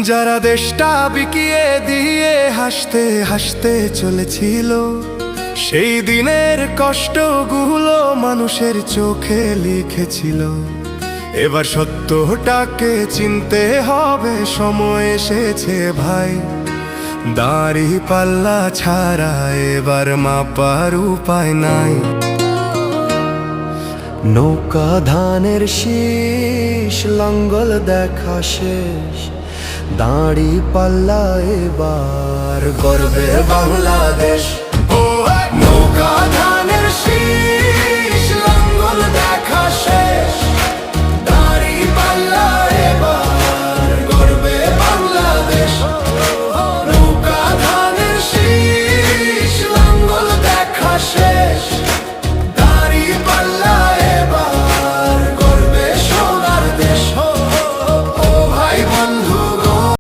যারা দেশটা বিকিয়ে দিয়ে হাসতে হাসতে চলেছিল, সেই দিনের কষ্টগুলো মানুষের চোখে লিখেছিল। এবার সত্যটাকে চিনতে হবে, সময় এসেছে ভাই। দাড়ি পাল্লা ছাড়া এবার মাপার উপায় নাই। নৌকা ধানের শীষ, লাঙ্গল দেখা শেষ, দাড়ি পাল্লা এবার গর্বে বাংলাদেশ।